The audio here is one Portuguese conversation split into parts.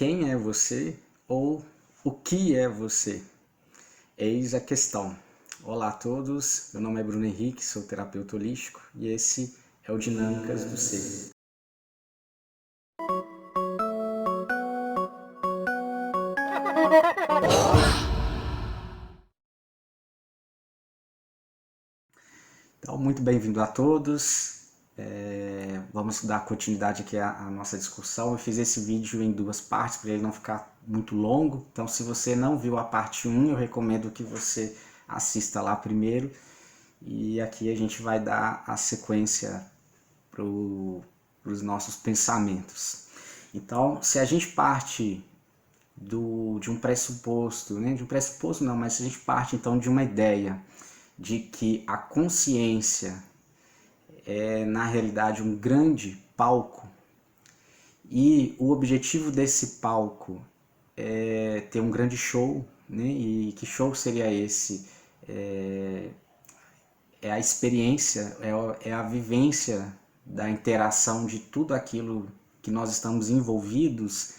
Quem é você ou o que é você? Eis a questão. Olá a todos, meu nome é Bruno Henrique, sou terapeuta holístico e esse é o Dinâmicas do Ser. Então, muito bem-vindo a todos. Vamos dar continuidade aqui à nossa discussão. Eu fiz esse vídeo em duas partes para ele não ficar muito longo. Então, se você não viu a parte 1, eu recomendo que você assista lá primeiro. E aqui a gente vai dar a sequência para os nossos pensamentos. Então, se a gente parte de um pressuposto, né? De um pressuposto não, mas se a gente parte então de uma ideia de que a consciência é na realidade um grande palco e o objetivo desse palco é ter um grande show, né? E que show seria esse? É a experiência, é a vivência da interação de tudo aquilo que nós estamos envolvidos.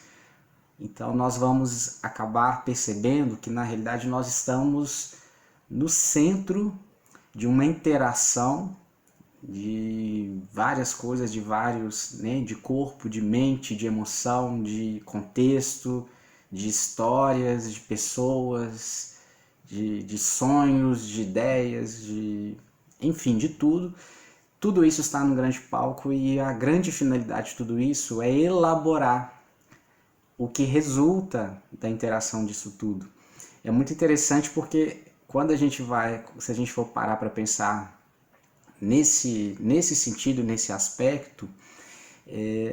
Então nós vamos acabar percebendo que na realidade nós estamos no centro de uma interação de várias coisas, de vários, né, de corpo, de mente, de emoção, de contexto, de histórias, de pessoas, de sonhos, de ideias, enfim, de tudo. Tudo isso está no grande palco e a grande finalidade de tudo isso é elaborar o que resulta da interação disso tudo. É muito interessante porque quando a gente vai, se a gente for parar para pensar nesse sentido, nesse aspecto,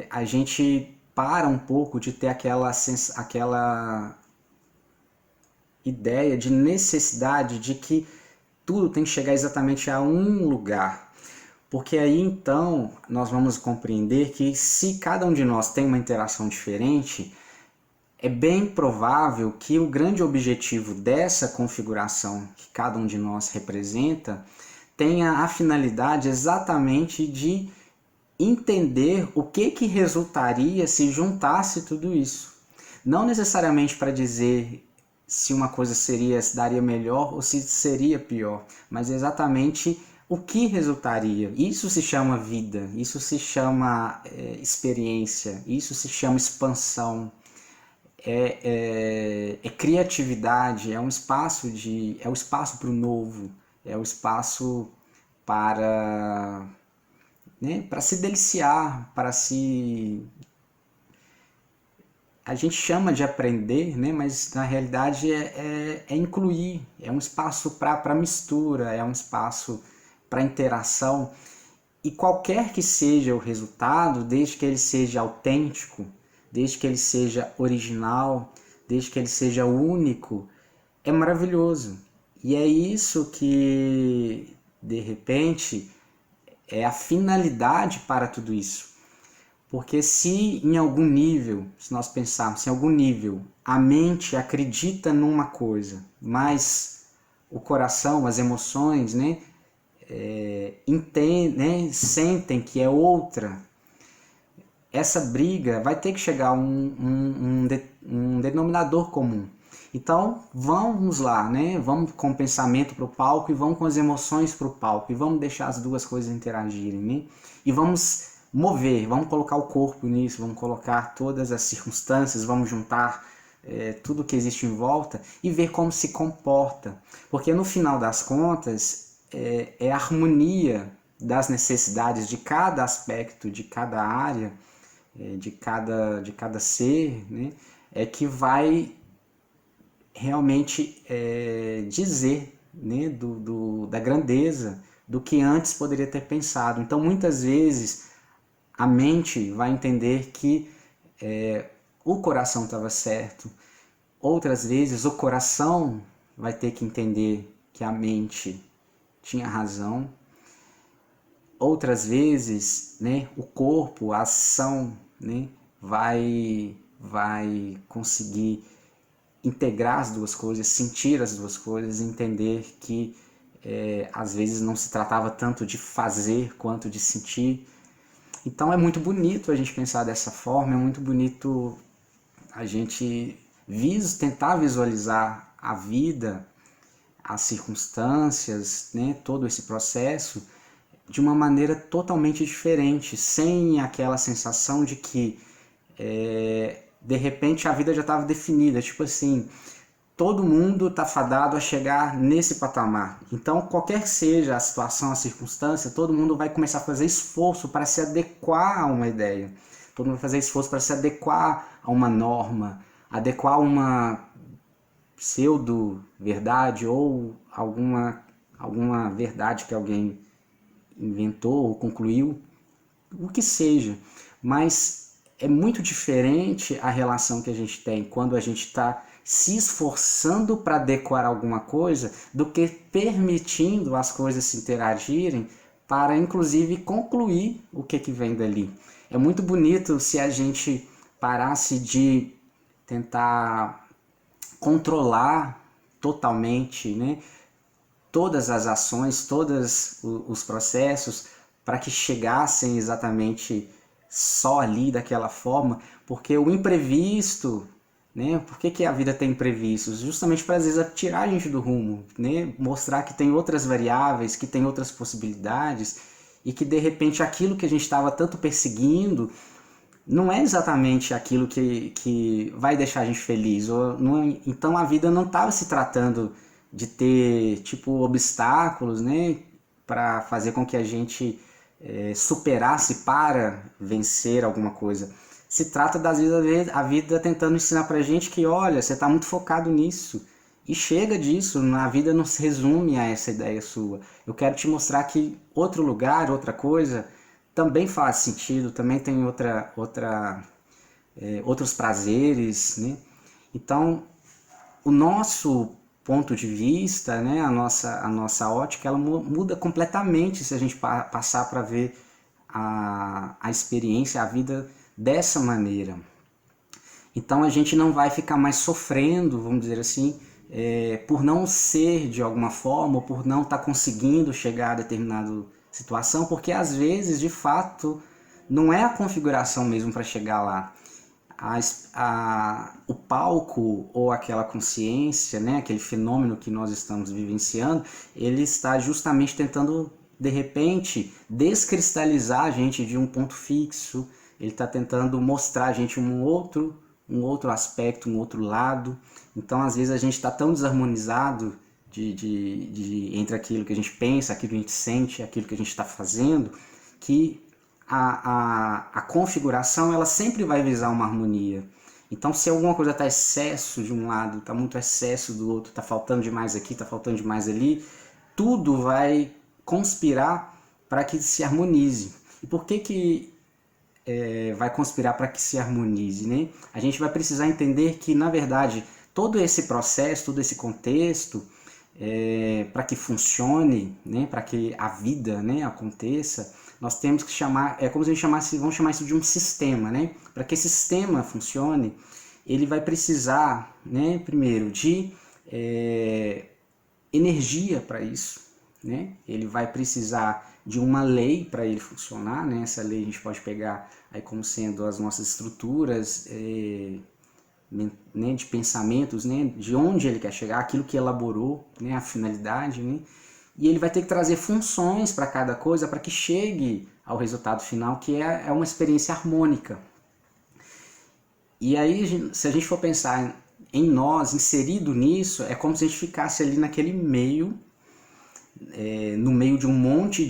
a gente para um pouco de ter aquela ideia de necessidade de que tudo tem que chegar exatamente a um lugar. Porque aí então nós vamos compreender que se cada um de nós tem uma interação diferente, é bem provável que o grande objetivo dessa configuração que cada um de nós representa tenha a finalidade exatamente de entender o que resultaria se juntasse tudo isso. Não necessariamente para dizer se uma coisa se daria melhor ou se seria pior, mas exatamente o que resultaria. Isso se chama vida, isso se chama experiência, isso se chama expansão. É criatividade, é um espaço é o espaço para o novo, é o espaço para, né, para se deliciar, para se, a gente chama de aprender, né, mas na realidade é incluir, é um espaço para mistura, é um espaço para interação. E qualquer que seja o resultado, desde que ele seja autêntico, desde que ele seja original, desde que ele seja único, é maravilhoso. E é isso que, de repente, é a finalidade para tudo isso. Porque se em algum nível, se nós pensarmos, se em algum nível a mente acredita numa coisa, mas o coração, as emoções, né, entendem, sentem que é outra, essa briga vai ter que chegar a um denominador comum. Então vamos lá, né? Vamos com o pensamento para o palco e vamos com as emoções para o palco e vamos deixar as duas coisas interagirem, né? E vamos mover, vamos colocar o corpo nisso, vamos colocar todas as circunstâncias, vamos juntar tudo que existe em volta e ver como se comporta. Porque no final das contas é a harmonia das necessidades de cada aspecto, de cada área, de cada ser, né, é que vai realmente dizer, né, da grandeza do que antes poderia ter pensado. Então, muitas vezes, a mente vai entender que o coração estava certo. Outras vezes, o coração vai ter que entender que a mente tinha razão. Outras vezes, né, o corpo, a ação, né, vai conseguir integrar as duas coisas, sentir as duas coisas, entender que às vezes não se tratava tanto de fazer quanto de sentir. Então é muito bonito a gente pensar dessa forma, é muito bonito a gente tentar visualizar a vida, as circunstâncias, né, todo esse processo de uma maneira totalmente diferente, sem aquela sensação de que de repente a vida já estava definida, tipo assim, todo mundo está fadado a chegar nesse patamar. Então, qualquer que seja a situação, a circunstância, todo mundo vai começar a fazer esforço para se adequar a uma ideia. Todo mundo vai fazer esforço para se adequar a uma norma, adequar a uma pseudo-verdade ou alguma verdade que alguém inventou ou concluiu, o que seja. Mas é muito diferente a relação que a gente tem quando a gente está se esforçando para adequar alguma coisa do que permitindo as coisas se interagirem para, inclusive, concluir o que vem dali. É muito bonito se a gente parasse de tentar controlar totalmente, né, todas as ações, todos os processos para que chegassem exatamente só ali daquela forma, porque o imprevisto, né? Por que a vida tem imprevistos? Justamente para às vezes tirar a gente do rumo, né? Mostrar que tem outras variáveis, que tem outras possibilidades e que de repente aquilo que a gente estava tanto perseguindo não é exatamente aquilo que vai deixar a gente feliz. Ou não, então a vida não estava se tratando de ter tipo obstáculos, né, para fazer com que a gente superasse para vencer alguma coisa. Se trata das vezes a vida tentando ensinar pra gente que, olha, você está muito focado nisso. E chega disso, a vida não se resume a essa ideia sua. Eu quero te mostrar que outro lugar, outra coisa, também faz sentido, também tem outros prazeres, né? Então, o nosso ponto de vista, né, a nossa ótica, ela muda completamente se a gente passar para ver a experiência, a vida dessa maneira. Então a gente não vai ficar mais sofrendo, vamos dizer assim, por não ser de alguma forma, ou por não estar conseguindo chegar a determinada situação, porque às vezes, de fato, não é a configuração mesmo para chegar lá. O palco ou aquela consciência, né, aquele fenômeno que nós estamos vivenciando, ele está justamente tentando, de repente, descristalizar a gente de um ponto fixo, ele está tentando mostrar a gente um outro aspecto, um outro lado. Então, às vezes, a gente está tão desarmonizado entre aquilo que a gente pensa, aquilo que a gente sente, aquilo que a gente está fazendo, que a configuração ela sempre vai visar uma harmonia. Então, se alguma coisa está excesso de um lado, está muito excesso do outro, está faltando demais aqui, está faltando demais ali, tudo vai conspirar para que se harmonize. E por que vai conspirar para que se harmonize, né? A gente vai precisar entender que, na verdade, todo esse processo, todo esse contexto, para que funcione, né, para que a vida, né, aconteça, nós temos que chamar, como se a gente chamasse, vamos chamar isso de um sistema, né? Para que esse sistema funcione, ele vai precisar, né, primeiro, de energia para isso, né? Ele vai precisar de uma lei para ele funcionar, né? Essa lei a gente pode pegar aí como sendo as nossas estruturas, né, de pensamentos, né, de onde ele quer chegar, aquilo que elaborou, né, a finalidade, né, e ele vai ter que trazer funções para cada coisa para que chegue ao resultado final, que é uma experiência harmônica. E aí, se a gente for pensar em nós, inserido nisso, é como se a gente ficasse ali naquele meio, no meio de um monte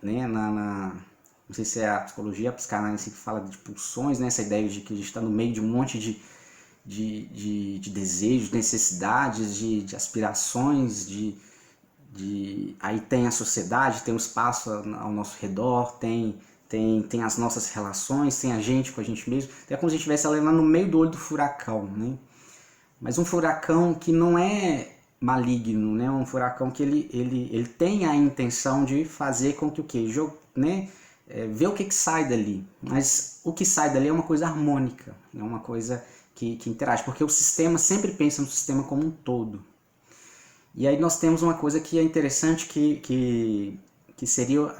né, não sei se é a psicologia, a psicanálise que fala de pulsões, né? Essa ideia de que a gente está no meio de um monte de desejos, necessidades, de aspirações, aí tem a sociedade, tem o espaço ao nosso redor, tem as nossas relações, tem a gente com a gente mesmo. É como se a gente estivesse ali lá no meio do olho do furacão, né? Mas um furacão que não é maligno, né? Um furacão que ele tem a intenção de fazer com que o quê? Né? Ver o que sai dali, mas o que sai dali é uma coisa harmônica, é uma coisa que interage, porque o sistema sempre pensa no sistema como um todo. E aí nós temos uma coisa que é interessante, que seria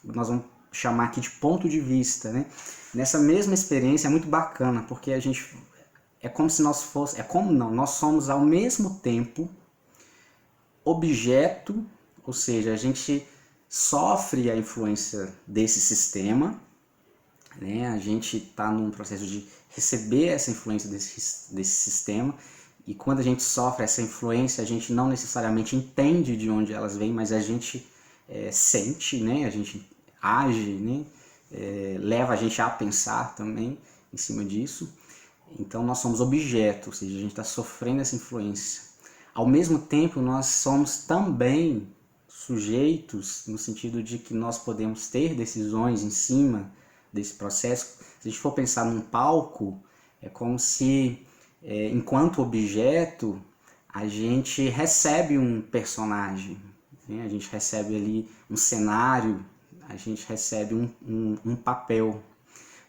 nós vamos chamar aqui de ponto de vista, né? Nessa mesma experiência é muito bacana, porque a gente é como se nós fosse, é como não, nós somos ao mesmo tempo objeto, ou seja, a gente sofre a influência desse sistema, né? A gente está num processo de receber essa influência desse sistema, e quando a gente sofre essa influência, a gente não necessariamente entende de onde elas vêm, mas a gente sente, né? A gente age, né? Leva a gente a pensar também em cima disso. Então nós somos objeto, ou seja, a gente está sofrendo essa influência. Ao mesmo tempo, nós somos também sujeitos, no sentido de que nós podemos ter decisões em cima desse processo. Se a gente for pensar num palco, é como se, enquanto objeto, a gente recebe um personagem, né? A gente recebe ali um cenário, a gente recebe um papel.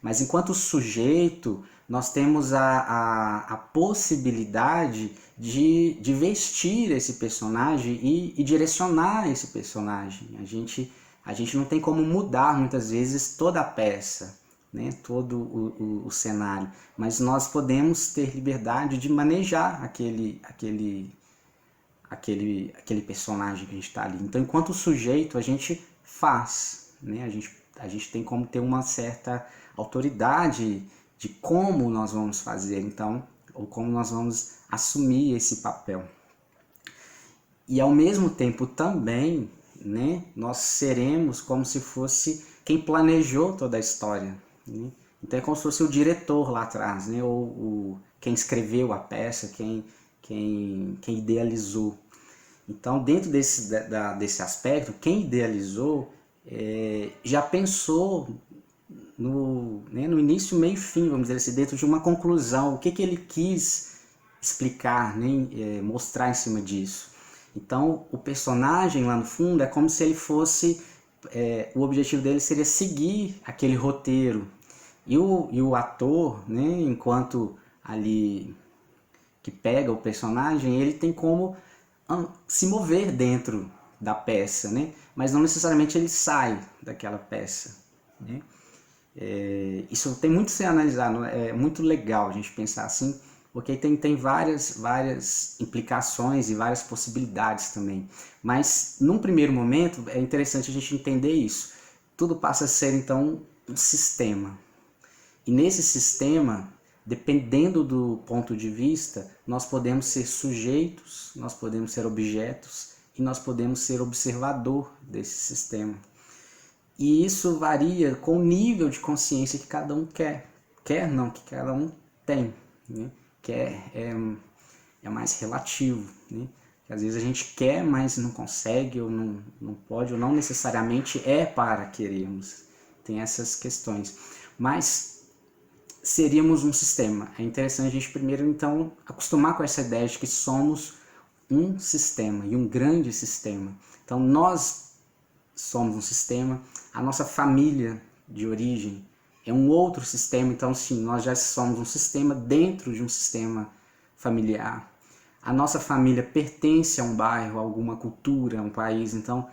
Mas enquanto sujeito, nós temos a possibilidade de vestir esse personagem e direcionar esse personagem. A gente não tem como mudar muitas vezes toda a peça, né? Todo o cenário, mas nós podemos ter liberdade de manejar aquele personagem que a gente está ali. Então, enquanto sujeito, a gente faz, né? A gente tem como ter uma certa autoridade de como nós vamos fazer, então, ou como nós vamos assumir esse papel. E ao mesmo tempo também, né, nós seremos como se fosse quem planejou toda a história, né? Então é como se fosse o diretor lá atrás, né, ou quem escreveu a peça, quem idealizou. Então, dentro desse aspecto, quem idealizou já pensou no início, meio e fim, vamos dizer assim, dentro de uma conclusão, o que ele quis explicar, né, mostrar em cima disso. Então, o personagem lá no fundo é como se ele fosse, o objetivo dele seria seguir aquele roteiro. E o ator, né, enquanto ali que pega o personagem, ele tem como se mover dentro da peça, né? Mas não necessariamente ele sai daquela peça, né? Isso tem muito a ser analisado, é muito legal a gente pensar assim, porque tem várias implicações e várias possibilidades também. Mas, num primeiro momento, é interessante a gente entender isso. Tudo passa a ser, então, um sistema. E nesse sistema, dependendo do ponto de vista, nós podemos ser sujeitos, nós podemos ser objetos e nós podemos ser observador desse sistema. E isso varia com o nível de consciência que cada um quer. Quer não, que cada um tem, né? Que é mais relativo, né? Que às vezes a gente quer, mas não consegue, ou não pode, ou não necessariamente é para querermos. Tem essas questões. Mas seríamos um sistema. É interessante a gente primeiro, então, acostumar com essa ideia de que somos um sistema, e um grande sistema. Então, nós somos um sistema, a nossa família de origem é um outro sistema, então sim, nós já somos um sistema dentro de um sistema familiar. A nossa família pertence a um bairro, a alguma cultura, a um país, então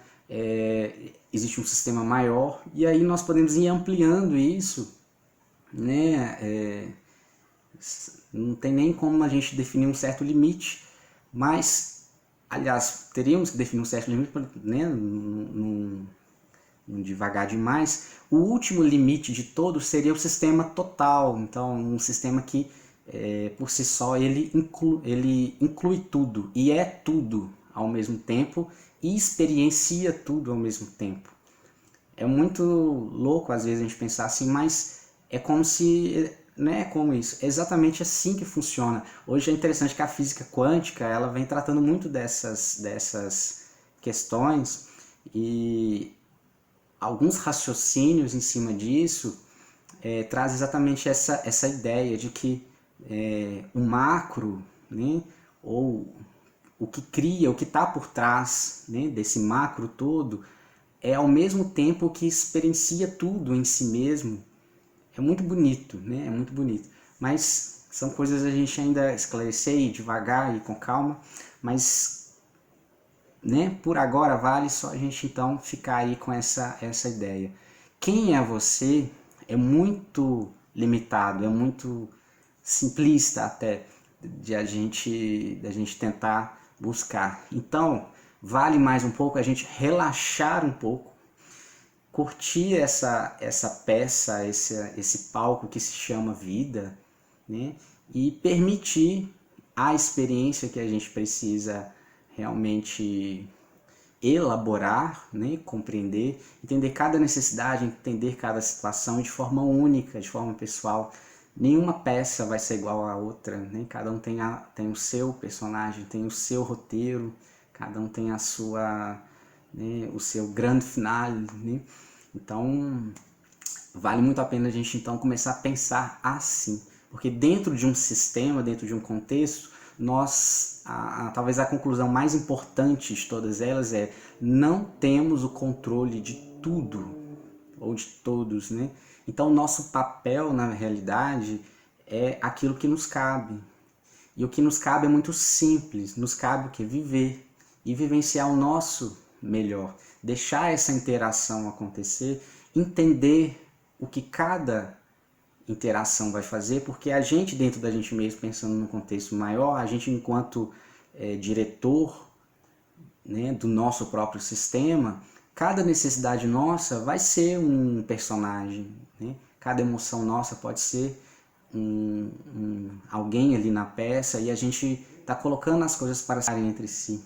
existe um sistema maior, e aí nós podemos ir ampliando isso, né? Não tem nem como a gente definir um certo limite, mas aliás, teríamos que definir um certo limite, né, não devagar demais. O último limite de todos seria o sistema total, então um sistema que, por si só, ele inclui tudo, e é tudo ao mesmo tempo, e experiencia tudo ao mesmo tempo. É muito louco, às vezes, a gente pensar assim, mas é como se... Não é como isso, é exatamente assim que funciona. Hoje é interessante que a física quântica ela vem tratando muito dessas questões, e alguns raciocínios em cima disso traz exatamente essa ideia de que o macro, né, ou o que cria, o que está por trás, né, desse macro todo, é ao mesmo tempo que experiencia tudo em si mesmo. É muito bonito, né? É muito bonito. Mas são coisas a gente ainda esclarecer e devagar e com calma. Mas, né, por agora vale só a gente então ficar aí com essa ideia. quem é você é muito limitado, é muito simplista até da gente tentar buscar. Então, vale mais um pouco a gente relaxar um pouco, curtir essa peça, esse palco que se chama vida, né? E permitir a experiência que a gente precisa realmente elaborar, né? Compreender, entender cada necessidade, entender cada situação de forma única, de forma pessoal. Nenhuma peça vai ser igual à outra, né? Cada um tem o seu personagem, tem o seu roteiro, cada um tem a sua, né, o seu grande finale, né? Então, vale muito a pena a gente então começar a pensar assim, porque dentro de um sistema, dentro de um contexto, talvez a conclusão mais importante de todas elas é: não temos o controle de tudo ou de todos, né? Então, nosso papel na realidade é aquilo que nos cabe. E o que nos cabe é muito simples, nos cabe o que? Viver e vivenciar o nosso melhor, deixar essa interação acontecer, entender o que cada interação vai fazer, porque a gente dentro da gente mesmo, pensando num contexto maior, a gente enquanto diretor, né, do nosso próprio sistema, cada necessidade nossa vai ser um personagem, né? Cada emoção nossa pode ser alguém ali na peça, e a gente está colocando as coisas para estarem entre si,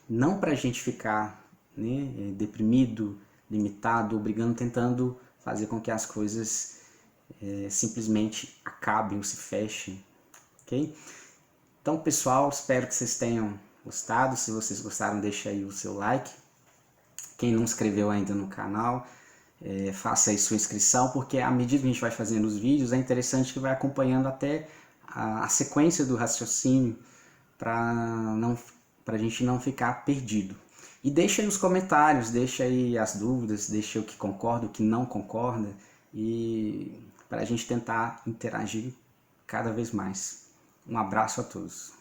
não para a gente ficar, né, deprimido, limitado, obrigando, tentando fazer com que as coisas simplesmente acabem ou se fechem, ok? Então, pessoal, espero que vocês tenham gostado. Se vocês gostaram, deixa aí o seu like. Quem não se inscreveu ainda no canal, faça aí sua inscrição, porque à medida que a gente vai fazendo os vídeos, é interessante que vai acompanhando até a sequência do raciocínio, para a gente não ficar perdido. E deixa aí os comentários, deixa aí as dúvidas, deixa o que concorda, o que não concorda, e para a gente tentar interagir cada vez mais. Um abraço a todos.